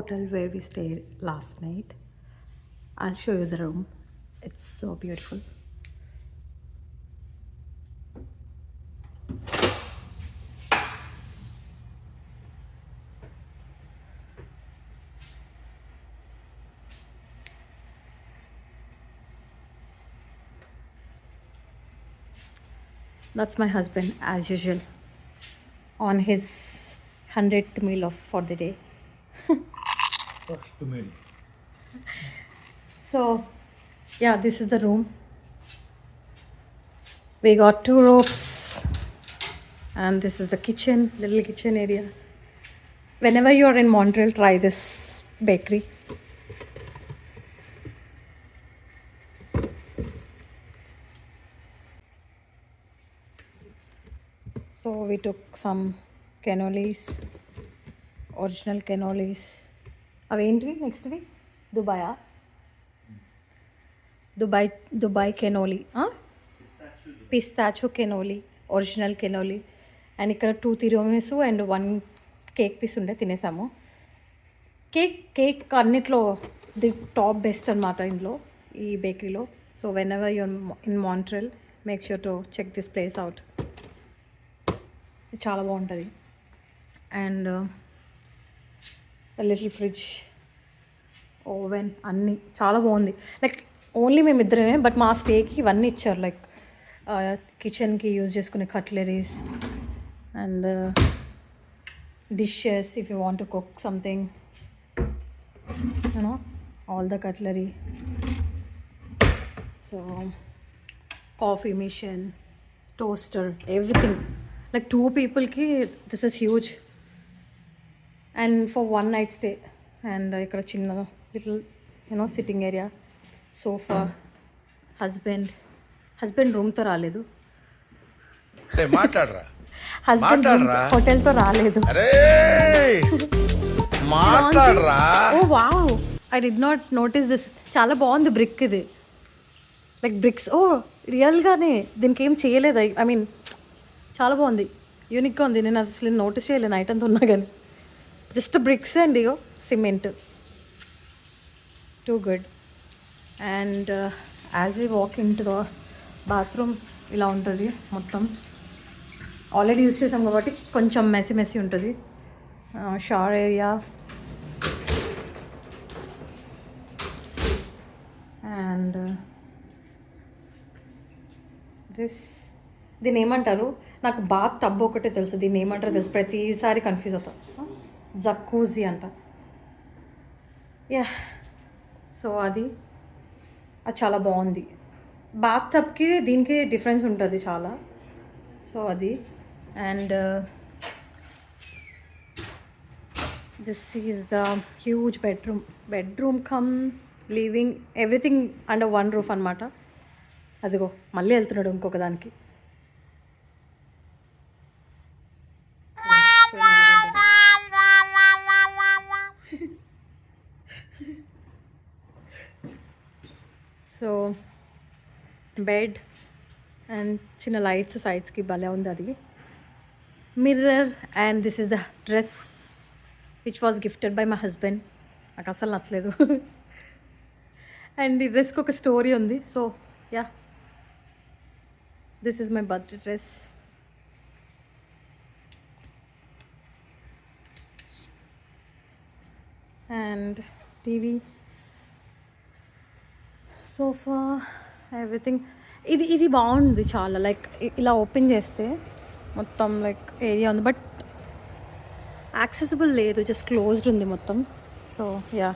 hotel where we stayed last night. I'll show you the room. It's so beautiful. That's my husband, as usual, on his 100th meal for the day. First meal. So, yeah, this is the room. We got 2 ropes, and this is the kitchen, little kitchen area. Whenever you are in Montreal, try this bakery. So we took some cannolis, original cannolis. అవేంటివి నెక్స్ట్వి దుబాయా Dubai cannoli, pistachio cannoli, original cannoli. And ఇక్కడ 2 తిరోమిసు and 1 cake piece ఉండే తినేసాము. Cake అన్నిట్లో the top best అనమాట ఇందులో, ఈ బేకరీలో. So whenever you in Montreal, make sure to check this place out. చాలా బాగుంటుంది. అండ్ లిటిల్ ఫ్రిడ్జ్, ఓవెన్, అన్నీ చాలా బాగుంది. లైక్ ఓన్లీ మేమిద్దరమే, బట్ మా స్టేకి ఇవన్నీ ఇచ్చారు. లైక్ కిచెన్కి యూజ్ చేసుకునే కట్లరీస్ and dishes if you want to cook something, all the cutlery. So coffee machine, toaster, everything. Like 2 people ki this is huge, and for 1 night stay. And ikkada chinna little sitting area, sofa. husband room తో రాలేదు. మాట్లాడరా husband హోటల్తో రాలేదు. Oh wow, I did not notice this. చాలా బాగుంది brick ఇది. Like bricks, ఓ రియల్గానే దీనికి ఏం చేయలేదు. ఐ మీన్ చాలా బాగుంది, యూనిక్గా ఉంది. నేను అసలు నోటీస్ చేయలేదు నైట్ అంతా ఉన్నా కానీ. జస్ట్ బ్రిక్స్ అండ్ ఇగో cement. Too good. And as we walk in to the bathroom, ఇలా ఉంటుంది మొత్తం. ఆల్రెడీ యూజ్ చేసాం కాబట్టి కొంచెం మెస్సీ ఉంటుంది. షవర్ ఏరియా అండ్ దీన్ని ఏమంటారు, నాకు బాత్ టబ్ ఒకటే తెలుసు, దీన్ని ఏమంటారో తెలుసు, ప్రతిసారి కన్ఫ్యూజ్ అవుతాం. జక్కూజీ అంట. యా, సో అది చాలా బాగుంది. బాత్ టబ్కి దీనికి డిఫరెన్స్ ఉంటుంది చాలా. సో అది. And this is the huge bedroom come living, everything under 1 roof అనమాట. అదిగో మళ్ళీ వెళ్తున్నాడు ఇంకొక దానికి. సో బెడ్ అండ్ చిన్న లైట్స్ సైడ్స్కి భలే ఉంది. అది mirror. And this is the dress which was gifted by my husband. నాకు అసలు నచ్చలేదు. అండ్ ఈ డ్రెస్కి ఒక స్టోరీ ఉంది. So yeah, this is my birthday dress. And TV, sofa, everything. ఇది బాగుంది చాలా. లైక్ ఇలా ఓపెన్ చేస్తే మొత్తం లైక్ ఏరియా ఉంది, బట్ యాక్సెసిబుల్ లేదు, జస్ట్ క్లోజ్డ్ ఉంది మొత్తం. సో యా,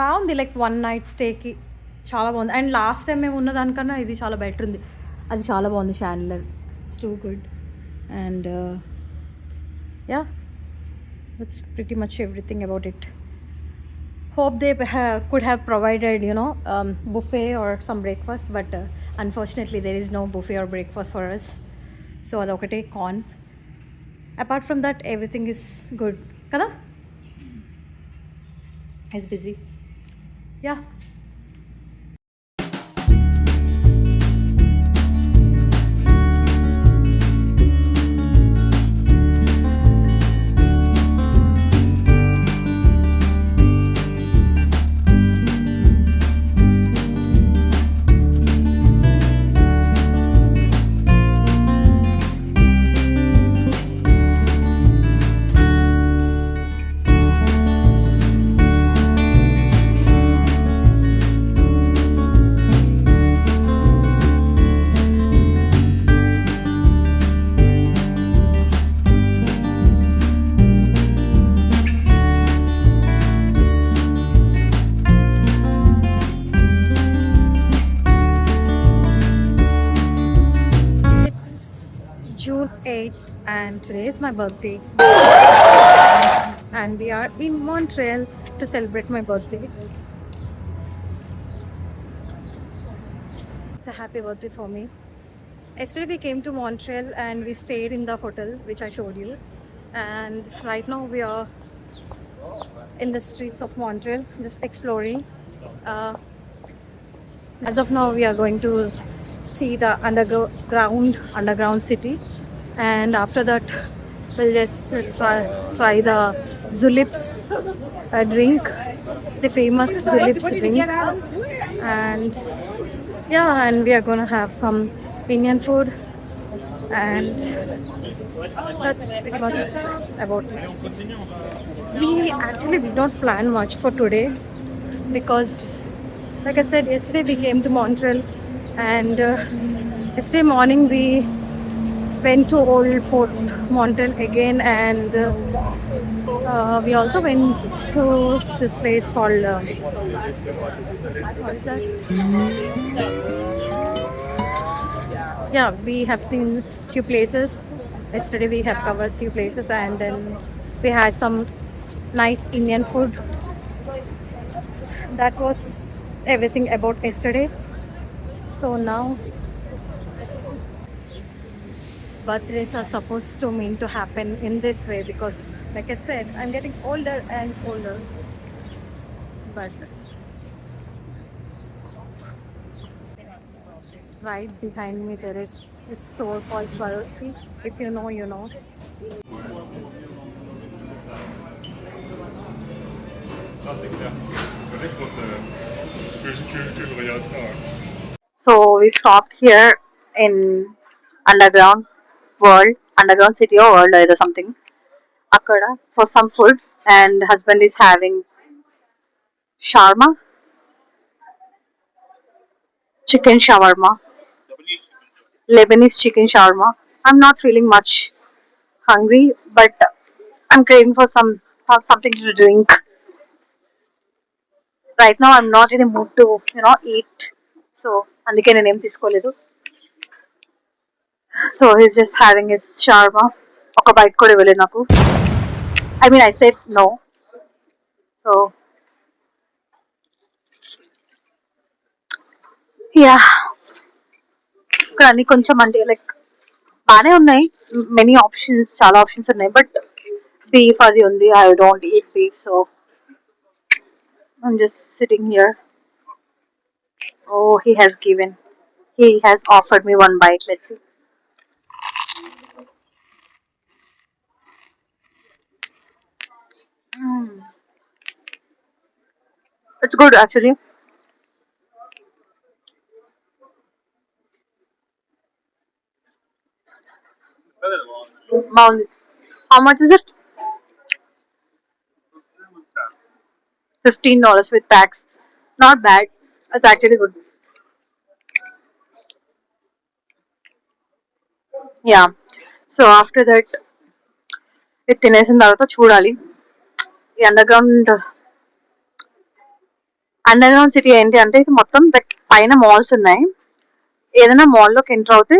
బాగుంది. లైక్ 1 నైట్ స్టేకి చాలా బాగుంది. అండ్ లాస్ట్ టైం మేము ఉన్న దానికన్నా ఇది చాలా బెటర్ ఉంది. అది చాలా బాగుంది. Chandelier, it's too good. And yeah, that's pretty much everything about it. Hope they could have provided, buffet or some breakfast, but unfortunately there is no buffet or breakfast for us. So adokate con. Apart from that, everything is good. Kada? Is busy. Yeah. and today is my birthday. And we are in Montreal to celebrate my birthday. It's a happy birthday for me. Yesterday we came to Montreal and we stayed in the hotel which I showed you. And right now we are in the streets of Montreal just exploring. Uh, as of now we are going to see the underground city, and after that we'll just try the Zulips drink, the famous Zulips drink. And yeah, and we are gonna have some Indian food, and that's pretty much about it. We actually did not plan much for today because, like I said, yesterday we came to Montreal, and yesterday morning we went to Old Port Montreal again, and we also went to this place called what is that? Yeah, we have seen few places. Yesterday we have covered few places, and then we had some nice Indian food. That was everything about yesterday. So now birthdays are supposed to mean to happen in this way because, like I said, I'm getting older and older. But right behind me there is this store called Swarovski. If you know, you know. So we stopped here in underground underground city or world or something. Akada for some food, and husband is having shawarma, chicken shawarma, Lebanese chicken shawarma. I'm not feeling much hungry, but I'm craving for something to drink. Right now, I'm not in a mood to eat. So అందుకే నేనేం తీసుకోలేదు. So he's just having his shawarma. ఒక byte కూడా ఇవ్వలేదు నాకు. I mean, I said no. So yeah, ఇక్కడ అన్ని కొంచెం అంటే లైక్ బాగానే ఉన్నాయి. మెనీ ఆప్షన్స్, చాలా ఆప్షన్స్ ఉన్నాయి, బట్ beef అది ఉంది. I don't eat beef, so I'm just sitting here. Oh, he has offered me one bite. Let's see. It's good actually. Mount, how much is it? $15 with tax. Not bad. It's actually good. Yeah. So after that, ఇది తినేసిన తర్వాత చూడాలి ఈ under ground city ఏంటి అంటే ఇది మొత్తం పైన మాల్స్ ఉన్నాయి. ఏదైనా మాల్లోకి ఎంటర్ అవుతే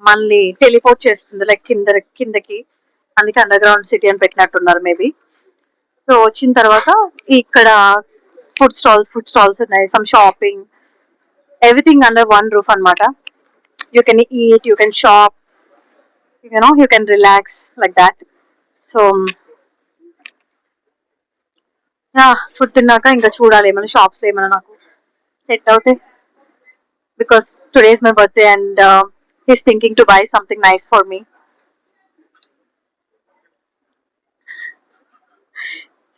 మళ్ళీ టెలిపోర్ట్ చేస్తుంది లైక్ కిందకి. అందుకే అండర్ గ్రౌండ్ సిటీ అని పెట్టినట్టున్నారు మేబీ. సో వచ్చిన తర్వాత ఇక్కడ ఫుడ్ స్టాల్స్ ఉన్నాయి, some shopping, everything under one roof అన్నమాట. You can eat, you can shop, you can relax like that. So food తిన్నాక ఇంకా చూడాలి ఏమైనా షాప్స్ ఏమైనా నాకు సెట్ అవుతాయి, because today is my birthday and he's thinking to buy something nice for me.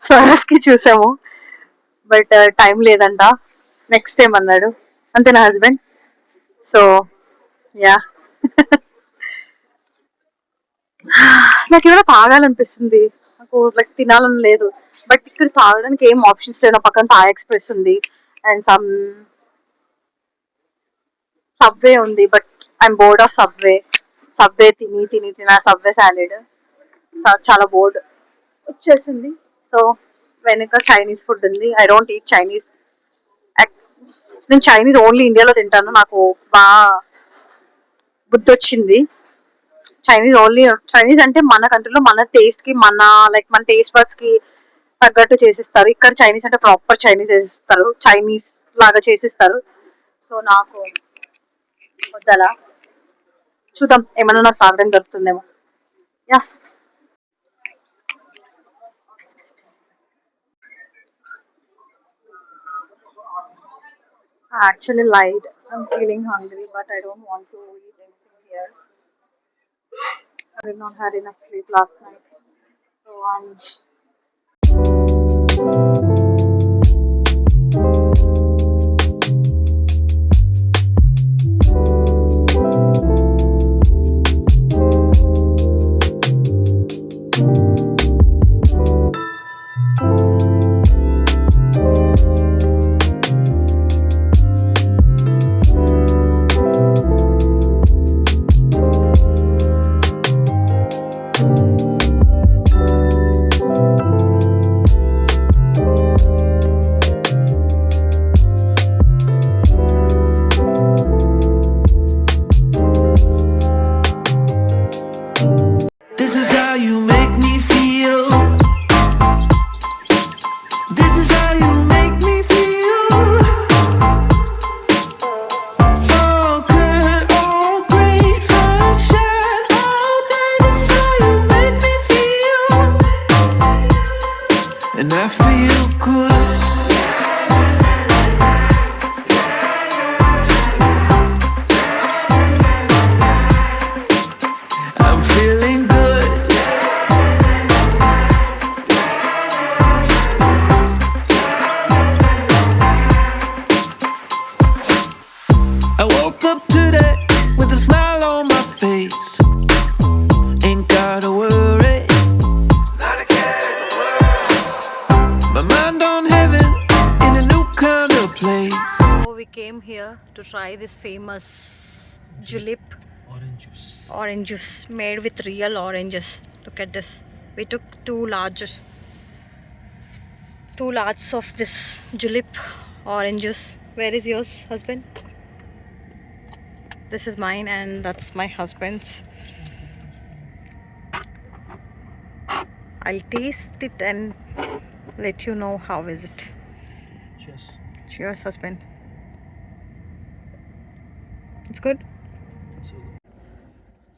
Swarovski చూసాము, but time లేదంట, next time అన్నాడు. అంతే నా హస్బెండ్. సో యా నాకు ఏమైనా తాగాలనిపిస్తుంది, నాకు లైక్ తినాలని లేదు, బట్ ఇక్కడ తాగడానికి ఏం ఆప్షన్స్ లేవు. పక్కన థాయ్ ఎక్స్ప్రెస్ ఉంది అండ్ సబ్వే ఉంది, but I'm board of subway తిని ఆ సబ్వే సాలెడ్ చాలా బోర్డ్ వచ్చేసింది. సో వెనక చైనీస్ ఫుడ్ ఉంది. I don't eat Chinese. నేను చైనీస్ ఓన్లీ ఇండియాలో తింటాను. నాకు బాగా బుద్ధి వచ్చింది చైనీస్ ఓన్లీ చైనీస్ అంటే మన కంట్రీలో మన టేస్ట్ కి మన లైక్ మన టేస్ట్ బడ్స్ కి తగ్గట్టు చేసిస్తారు. ఇక్కడ చైనీస్ అంటే ప్రాపర్ చైనీస్ చేసిస్తారు, చైనీస్ లాగా చేసిస్తారు. సో నాకు వద్దలా. చూద్దాం ఏమన్నా నాకు తాగడం దొరుకుతుందేమో. Yeah I actually lied. I'm feeling hungry, but I don't want to eat anything here. I did not had enough sleep last night, so I'm. This is how you make me feel. This is how you make me feel. Oh, good, oh, great sunshine all day. This is how you make me feel. And I feel good. I'm feeling good. I woke up today with a smile on my face. Ain't gotta worry. Not a care in the world. My mind on heaven in a new kind of place. So we came here to try this famous julep Orange juice. orange juice made with real oranges. Look at this. We took two larges of this julep orange juice. Where is yours, husband? This is mine and that's my husband's. I'll taste it and let you know how is it. Cheers. Cheers, husband. It's good.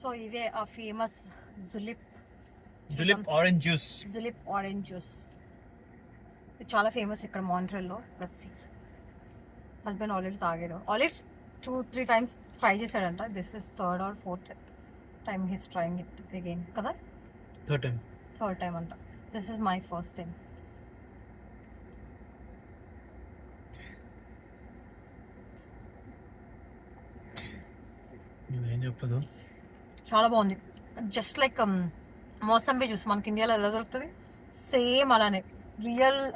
So ఇదే ఆ famous Julep Orange juice. Julep orange juice. ఇది చాలా famous ఇక్కడ మాంట్రియల్లో. లస్సీ husband already తాగాడు. Already 2-3 times try చేశాడంట. This is third or fourth time he's trying it again కదా. Third time. అంట. This is my first time. నువ్వేం చెప్పదు. చాలా బాగుంది. జస్ట్ లైక్ మోసంబి జ్యూస్ మనకి ఇండియాలో ఎలా దొరుకుతుంది సేమ్ అలానే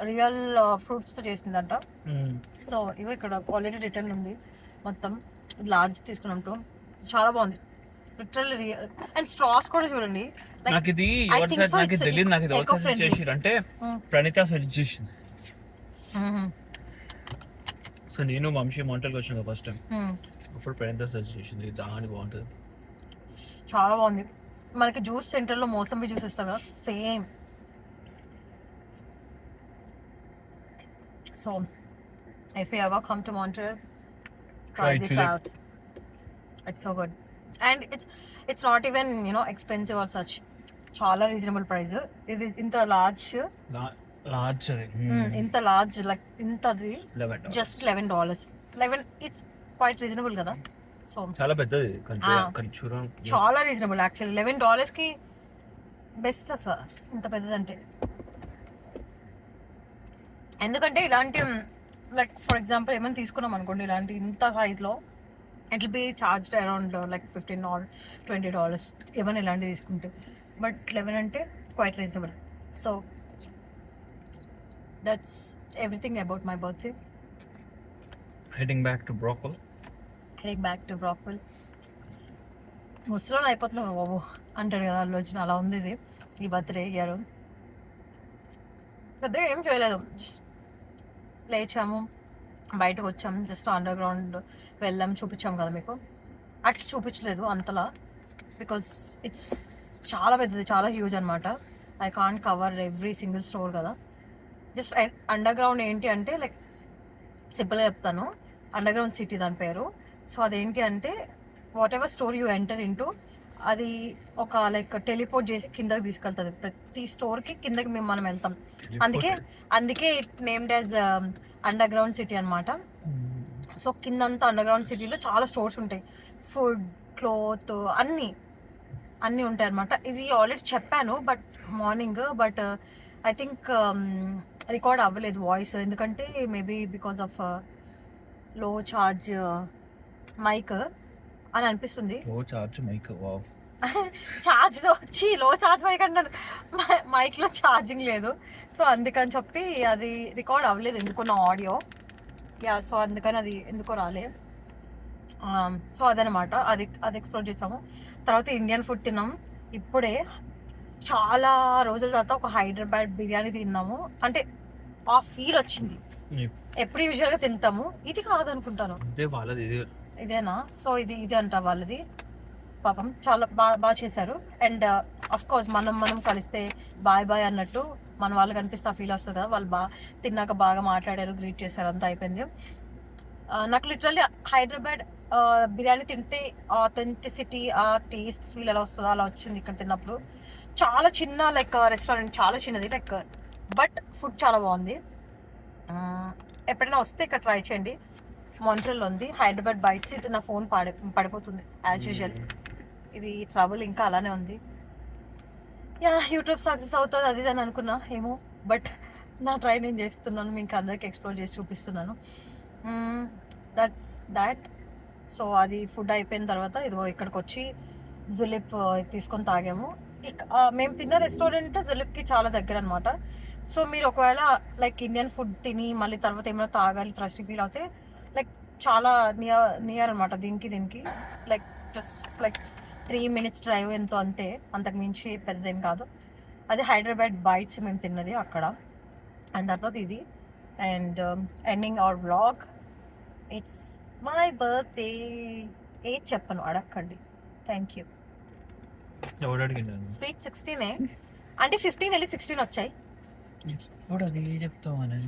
రియల్ ఫ్రూట్స్తో చేసిందంట. సో ఇగో ఇక్కడ ఆల్రెడీ రిటర్న్ ఉంది. మొత్తం లార్జ్ తీసుకున్నట్టు చాలా బాగుంది. లిటరల్ రియల్ అండ్ స్ట్రాస్ కూడా చూడండి. నాకు ఇది నాకు తెలియదు. నాకు ఇది ఎవరు సజెస్ట్ చేసిరు అంటే ప్రణీత సజెస్ట్ చేసింది. సో నేను వంశీ మాంటల్కి వచ్చిన ఫస్ట్ టైం అప్పుడు ప్రణీత సజెస్ట్ చేసింది దాని బాగుంటుంది. చాలా బాగుంది. మనకి జ్యూస్ సెంటర్లో మోసంబి జ్యూస్ ఇస్తారు కదా same. So if you ever come to Montreal, try this out. It's so good and it's not even expensive or such. చాలా రీజనబుల్ ప్రైస్. ఇది ఇంత లార్జ్ ఇంత లార్జ్ లైక్ ఇంతది జస్ట్ $11. ఇట్స్ క్వైట్ రీజనబుల్ కదా. So చాలా పెద్దది. చాలా reasonable actually. $11కి best అసలు ఇంత పెద్దదంటే. ఎందుకంటే ఇలాంటి లైక్ ఫర్ ఎగ్జాంపుల్ ఏమైనా తీసుకున్నాం అనుకోండి ఇలాంటి ఇంత సైజ్లో it will be charged around like $15 or $20 ఏమైనా ఇలాంటివి తీసుకుంటే. బట్ 11 అంటే quite reasonable. So that's everything about my birthday. Heading back to Brockville. ముసలోని అయిపోతున్నావు బాబు అంటాడు కదా అల్లు వచ్చిన. అలా ఉంది ఇది ఈ బర్త్డే ఇయర్. పెద్దగా ఏం చేయలేదు. లేచాము, బయటకు వచ్చాము, జస్ట్ అండర్ గ్రౌండ్ వెళ్ళాము, చూపించాము కదా మీకు. యాక్చువల్లీ చూపించలేదు అంతలా. బికాస్ ఇట్స్ చాలా పెద్దది, చాలా హ్యూజ్ అనమాట. I can't cover every single store కదా. జస్ట్ అండర్ గ్రౌండ్ ఏంటి అంటే లైక్ సింపుల్గా చెప్తాను, అండర్ గ్రౌండ్ సిటీ దాని పేరు. సో అదేంటి అంటే what ever store you enter into అది ఒక లైక్ టెలిపోర్ట్ చేసి కిందకి తీసుకెళ్తుంది. ప్రతి స్టోర్కి కిందకి మనం వెళ్తాం. అందుకే it named as under ground city అనమాట. సో కిందంతా అండర్ గ్రౌండ్ సిటీలో చాలా స్టోర్స్ ఉంటాయి, ఫుడ్, క్లోత్, అన్నీ ఉంటాయి అనమాట. ఇది ఆల్రెడీ చెప్పాను but morning, but I think record అవ్వలేదు వాయిస్, ఎందుకంటే మేబీ బికాస్ ఆఫ్ లో ఛార్జ్ మైక్ అని అనిపిస్తుంది. ఓ చార్జ్ మైక్ వావ్. ఛార్జ్లో వచ్చి లో ఛార్జ్ మైక్ అంటాను, మైక్లో ఛార్జింగ్ లేదు. సో అందుకని చెప్పి అది రికార్డ్ అవ్వలేదు ఎందుకో నా ఆడియో. సో అందుకని అది ఎందుకో రాలే. సో అదనమాట, అది ఎక్స్ప్లోర్ చేసాము. తర్వాత ఇండియన్ ఫుడ్ తిన్నాము ఇప్పుడే, చాలా రోజుల తర్వాత ఒక హైదరాబాద్ బిర్యానీ తిన్నాము. అంటే ఆ ఫీల్ వచ్చింది. ఎప్పుడు యూజువల్గా తింటాము, ఇది కాదనుకుంటాను. ఇదేనా? సో ఇది అంట వాళ్ళది. పాపం చాలా బాగా చేశారు. అండ్ అఫ్ కోర్స్ మనం కలిస్తే బాయ్ అన్నట్టు మన వాళ్ళు కనిపిస్తే ఆ ఫీల్ వస్తుంది కదా. వాళ్ళు తిన్నాక బాగా మాట్లాడారు, గ్రీట్ చేశారు, అంతా అయిపోయింది. నాకు లిటరల్లీ హైదరాబాద్ బిర్యానీ తింటే ఆథెంటిసిటీ, ఆ టేస్ట్ ఫీల్ ఎలా వస్తుందో అలా వచ్చింది ఇక్కడ తిన్నప్పుడు. చాలా చిన్న లైక్ రెస్టారెంట్, చాలా చిన్నది లైక్, బట్ ఫుడ్ చాలా బాగుంది. ఎప్పుడైనా వస్తే ఇక్కడ ట్రై చేయండి. మాంట్రియల్లో ఉంది హైదరాబాద్ బైట్స్. ఇది నా ఫోన్ పడిపోతుంది యాజ్ యూజువల్. ఇది ట్రబుల్ ఇంకా అలానే ఉంది. యూట్యూబ్ సక్సెస్ అవుతుంది అది అని అనుకున్నా ఏమో, బట్ నా ట్రై నేను చేస్తున్నాను, మీకు అందరికి ఎక్స్ప్లోర్ చేసి చూపిస్తున్నాను. దాట్. సో అది ఫుడ్ అయిపోయిన తర్వాత ఇదిగో ఇక్కడికి వచ్చి జులిప్ తీసుకొని తాగాము. మేము తిన్న రెస్టారెంట్ జులిప్కి చాలా దగ్గర అనమాట. సో మీరు ఒకవేళ లైక్ ఇండియన్ ఫుడ్ తిని మళ్ళీ తర్వాత ఏమైనా తాగాలి, థ్రస్టీ ఫీల్ అవుతే లైక్ చాలా నియర్ అనమాట దీనికి like just like 3 minutes drive ఎంతో, అంతే, అంతకు మించి పెద్దదేం కాదు. అది హైదరాబాద్ బైట్స్ మేము తిన్నది అక్కడ. అండ్ తర్వాత ఇది. And ending our vlog. It's my birthday. ఏది చెప్పను, అడగండి. Thank you. స్వీట్ 16 అంటే 15 వెళ్ళి 16 వచ్చాయి. అది చెప్తామని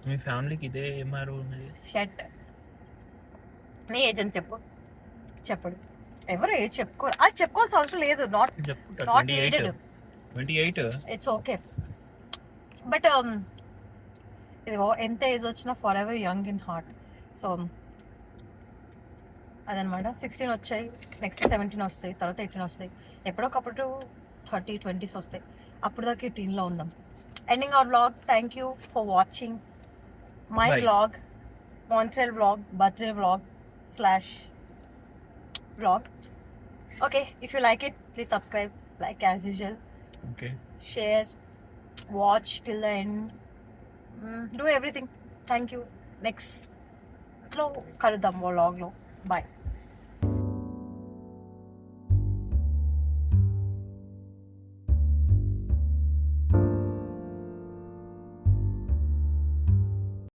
మీ ఫ్యామిలీకి ఇదే ఏమారు షర్ట్. నీ ఏజ్ అని చెప్పడు. ఎవరు ఏజ్ చెప్పుకోరు, అది చెప్పుకోవాల్సిన అవసరం లేదు. Not needed. 28. It's okay. But ఇదిగో ఎంత ఏజ్ వచ్చినా for ever young in heart. So అదనమాట. 16 వచ్చాయి, నెక్స్ట్ 17 వస్తాయి, తర్వాత 18 వస్తాయి, ఎప్పుడొకప్పుడు 30, 20s వస్తాయి. అప్పుడు దాకా ఈ టీన్లో ఉందాం. Ending our vlog. Thank you for watching my vlog, Montreal vlog, birthday vlog / vlog. Okay, if you like it, please subscribe, like as usual. Okay. Share, watch till the end. Do everything. Thank you. Next lo kaludam vlog lo. Bye.